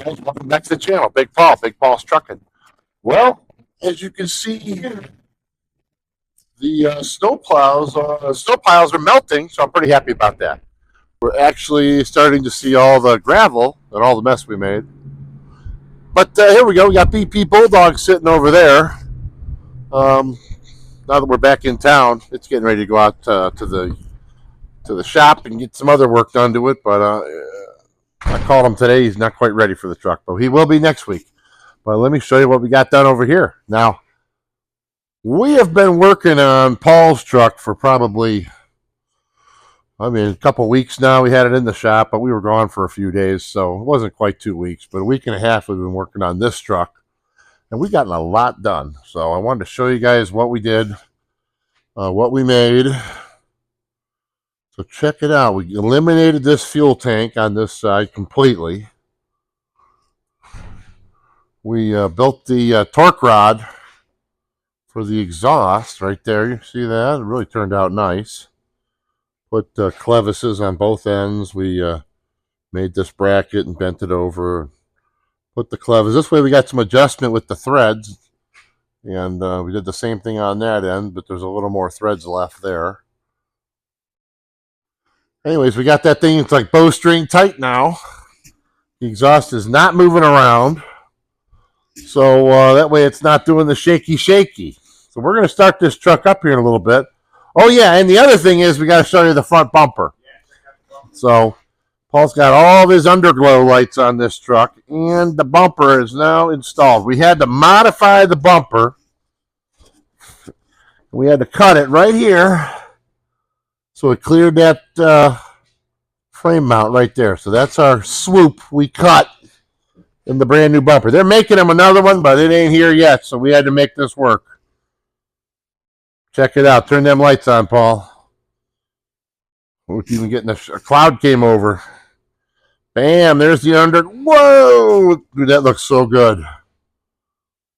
guys, welcome back to the channel. Big Paul's Trucking. Well, as you can see here, the snow piles are melting, so I'm pretty happy about that. We're actually starting to see all the gravel and all the mess we made. But here we go. We got BP Bulldog sitting over there. Now that we're back in town, it's getting ready to go out to the shop and get some other work done to it. But I called him today. He's not quite ready for the truck, but he will be next week. But let me show you what we got done over here. Now, we have been working on Paul's truck for probably, a couple of weeks now. We had it in the shop, but we were gone for a few days, so it wasn't quite 2 weeks. But a week and a half we've been working on this truck, and we've gotten a lot done. So I wanted to show you guys what we did, what we made. So check it out. We eliminated this fuel tank on this side completely. We built the torque rod for the exhaust right there. You see that? It really turned out nice. Put clevises on both ends. We made this bracket and bent it over. Put the clevis. This way we got some adjustment with the threads. And we did the same thing on that end, but there's a little more threads left there. Anyways, we got that thing. It's like bowstring tight now. The exhaust is not moving around. So that way it's not doing the shaky. So we're going to start this truck up here in a little bit. Oh, yeah, and the other thing is we got to show you the front bumper. So Paul's got all of his underglow lights on this truck, and the bumper is now installed. We had to modify the bumper. We had to cut it right here. So it cleared that frame mount right there. So that's our swoop we cut in the brand new bumper. They're making them another one, but it ain't here yet, so we had to make this work. Check it out. Turn them lights on, Paul. We're even getting a cloud came over. Bam, there's the under. Whoa! Dude, that looks so good.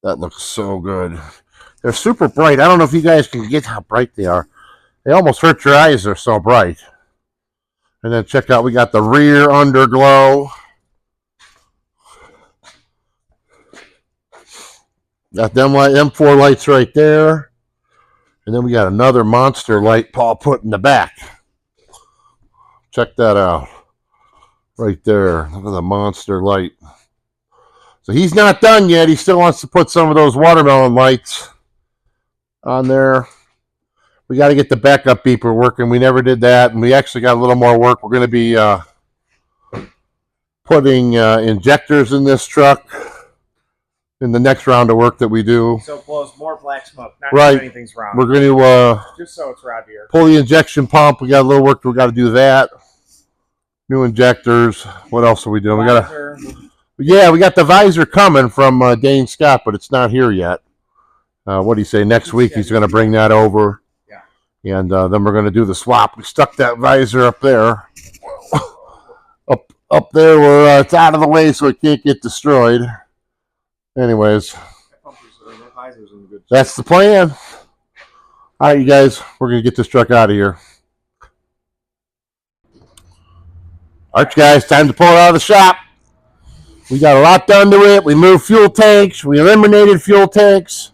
That looks so good. They're super bright. I don't know if you guys can get how bright they are. They almost hurt your eyes. They're so bright. And then check out, we got the rear underglow. Got them M4 lights right there. And then we got another monster light Paul put in the back. Check that out. Right there. Look at the monster light. So he's not done yet. He still wants to put some of those watermelon lights on there. We got to get the backup beeper working. We never did that. And we actually got a little more work. We're going to be putting injectors in this truck in the next round of work that we do. So it blows more black smoke. Not right. Anything's wrong. We're going to just so it's around here. Pull the injection pump. We got a little work. We got to do that. New injectors. What else are we doing? We got the visor coming from Dane Scott, but it's not here yet. What do you say? Next week he's going to bring that over. And then we're going to do the swap. We stuck that visor up there. up there where it's out of the way so it can't get destroyed. Anyways, that's the plan. All right, you guys, we're going to get this truck out of here. All right, guys, time to pull it out of the shop. We got a lot done to it. We moved fuel tanks. We eliminated fuel tanks.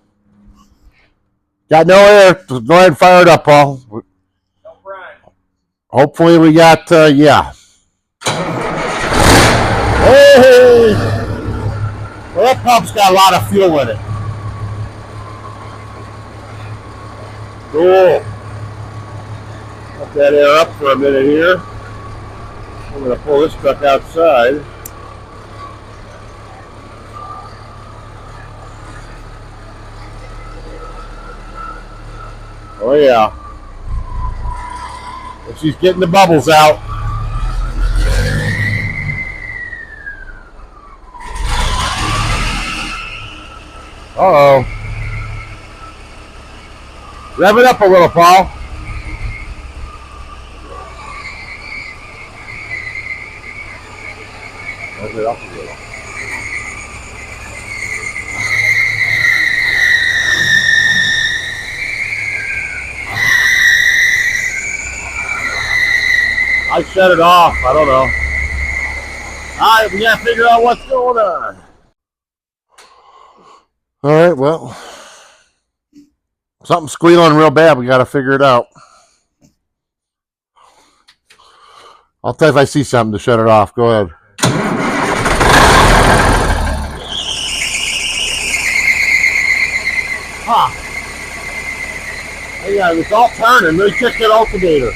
Got no air. Go ahead and fire it up, Paul. No brine. Hopefully we got, yeah. Hey! Well, that pump's got a lot of fuel in it. Cool. Let that air up for a minute here. I'm going to pull this truck outside. Oh yeah. And she's getting the bubbles out. Uh-oh. Rev it up a little, Paul. Rev it up a little. I shut it off. I don't know. Alright, we gotta figure out what's going on. Alright, well, something's squealing real bad. We gotta figure it out. I'll tell you if I see something to shut it off. Go ahead. Huh. Yeah, it's all turning. Let me check that alternator.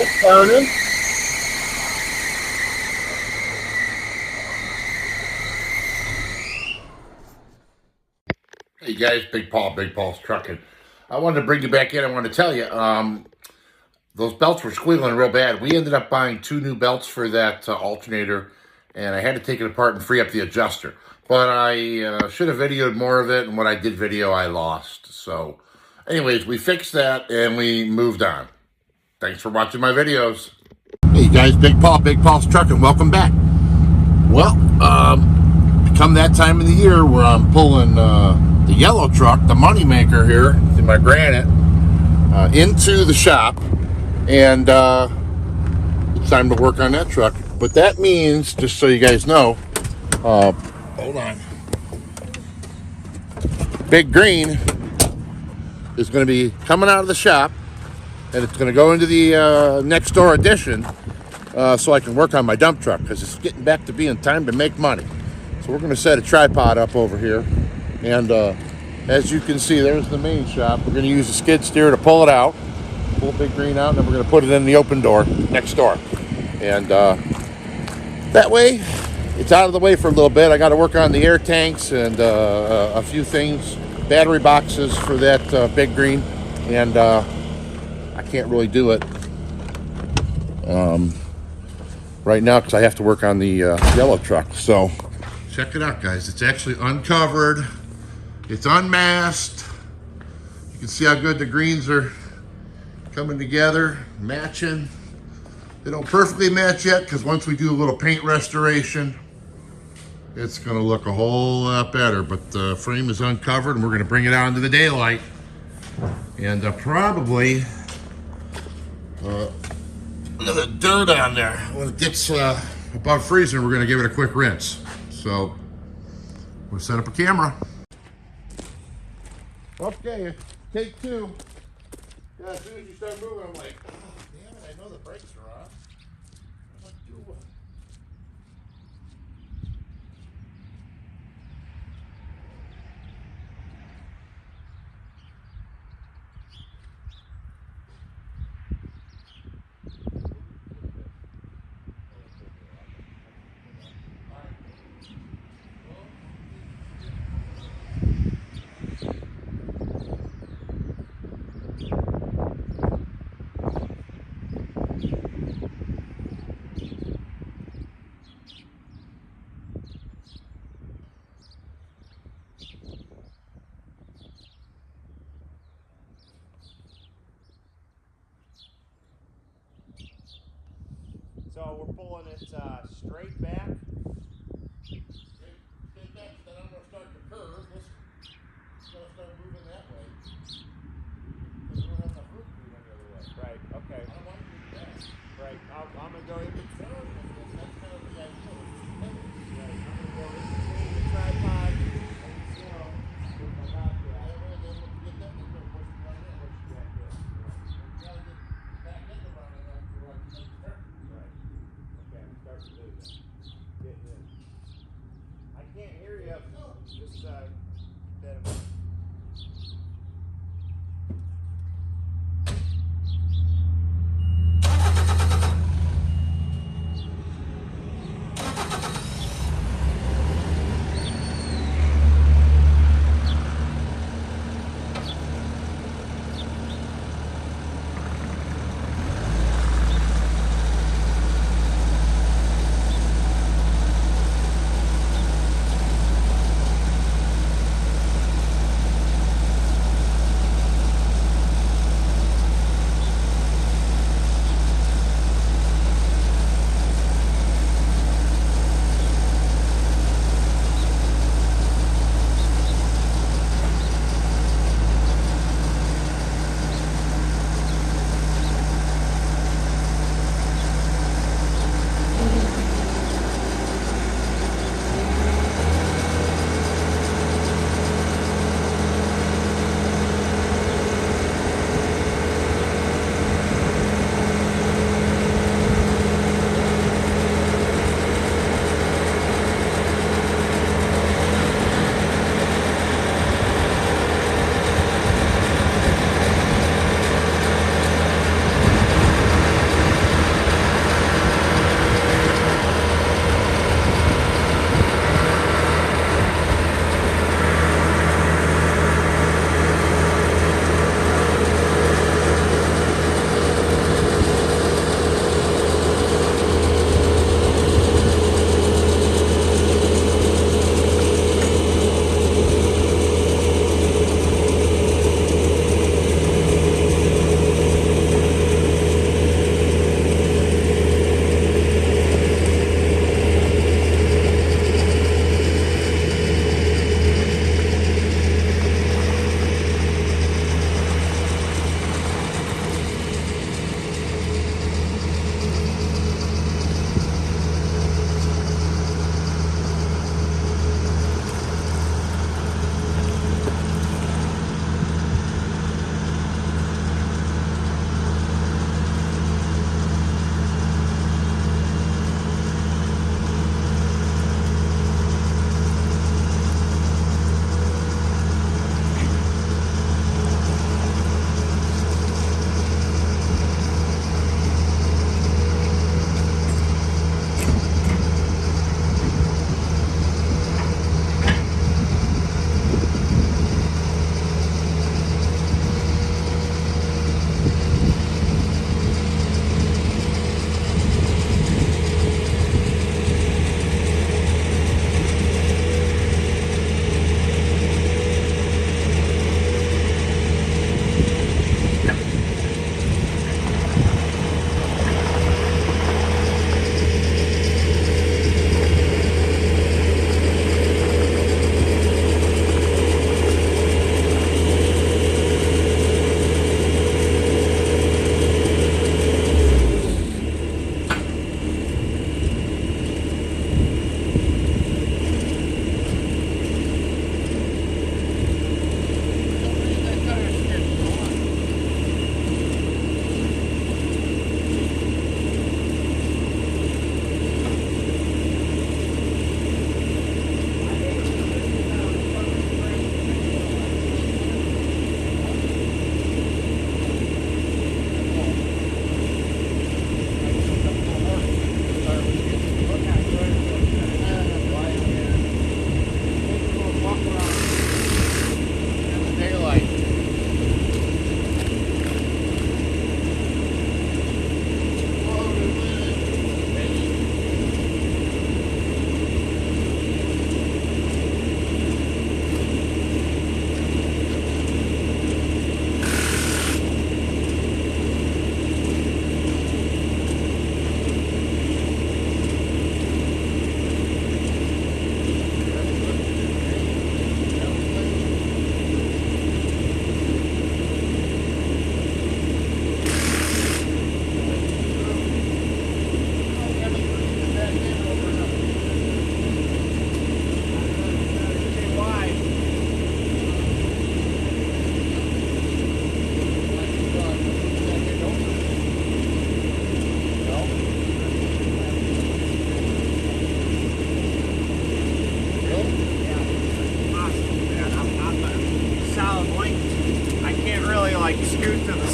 It's turning. Hey guys, Big Paul's Trucking. I wanted to bring you back in. I wanted to tell you, those belts were squealing real bad. We ended up buying 2 new belts for that alternator, and I had to take it apart and free up the adjuster. But I should have videoed more of it, and what I did video, I lost. So, anyways, we fixed that, and we moved on. Thanks for watching my videos. Hey guys, Big Paul's Trucking. Welcome back. Well, come that time of the year where I'm pulling the yellow truck, the moneymaker here, in my Granite, into the shop, and it's time to work on that truck. But that means, just so you guys know, hold on, Big Green is going to be coming out of the shop, and it's going to go into the next door addition, so I can work on my dump truck, because it's getting back to being time to make money. So we're going to set a tripod up over here, and as you can see, there's the main shop. We're going to use a skid steer to pull it out, pull Big Green out, and then we're going to put it in the open door next door. And that way, it's out of the way for a little bit. I got to work on the air tanks and a few things, battery boxes for that Big Green, and I can't really do it right now because I have to work on the yellow truck. So check it out, guys. It's actually uncovered. It's unmasked. You can see how good the greens are coming together, matching. They don't perfectly match yet, because once we do a little paint restoration, it's going to look a whole lot better. But the frame is uncovered, and we're going to bring it out into the daylight. And probably the dirt on there. When it gets above freezing, we're going to give it a quick rinse. So we'll set up a camera. Okay, take 2. Yeah, as soon as you start moving, I'm like, oh, damn it, I know the brakes are on. What am I doing? So we're pulling it straight back. Straight back, then I'm going to start the curve. Let's start moving that way. Because we don't have enough room to move any other way. Right, okay. I don't want you to do that. Right, I'm going to go in between. That's kind of the idea. Right, I'm going to go in between the tripod and the zero with my back I there. don't really know what to get that. We're going to push it right in. Push it back there. You got to get back in the running after like you start. Right. Okay, I'm starting to do that.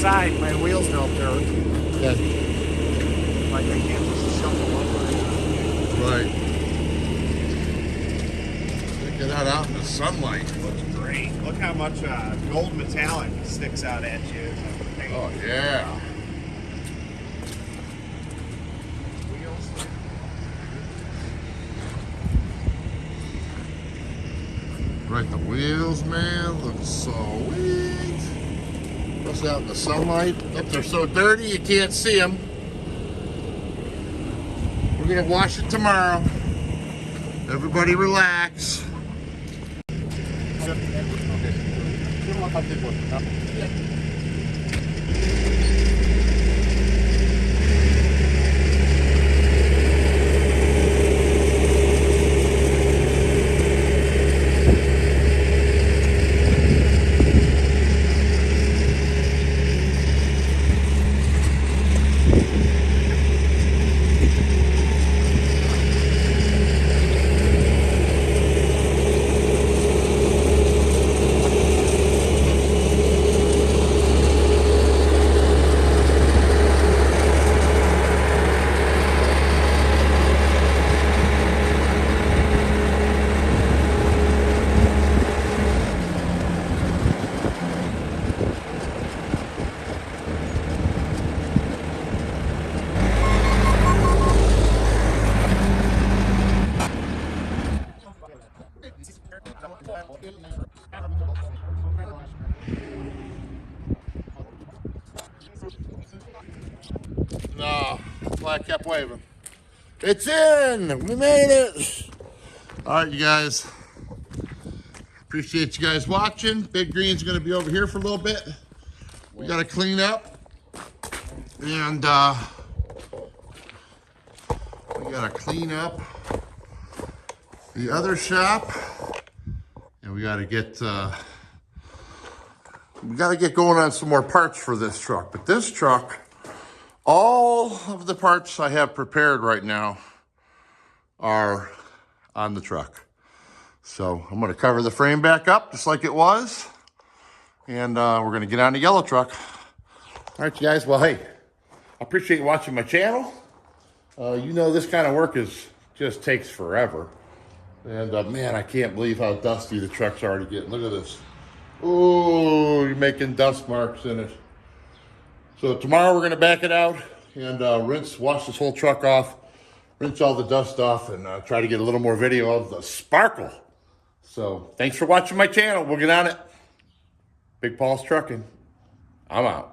side, my wheels don't dirt. Okay. Like I can't just shuffle up Right. Check it out in the sunlight. Looks great. Look how much gold metallic sticks out at you. Oh, yeah. Wheels. Right, the wheels, man, look sweet. What's out in the sunlight? If they're so dirty you can't see them. We're gonna wash it tomorrow. Everybody relax. No, that's why I kept waving. It's in! We made it! Alright, you guys. Appreciate you guys watching. Big Green's gonna be over here for a little bit. We gotta clean up. And we gotta clean up the other shop. And we gotta get going on some more parts for this truck. But this truck, all of the parts I have prepared right now are on the truck. So I'm gonna cover the frame back up just like it was. And we're gonna get on the yellow truck. All right, you guys, well, hey, I appreciate you watching my channel. You know, this kind of work just takes forever. And man, I can't believe how dusty the truck's already getting. Look at this. Oh, you're making dust marks in it. So tomorrow we're gonna back it out and wash this whole truck off, rinse all the dust off, and try to get a little more video of the sparkle. So thanks for watching my channel. We'll get on it. Big Paul's Trucking. I'm out.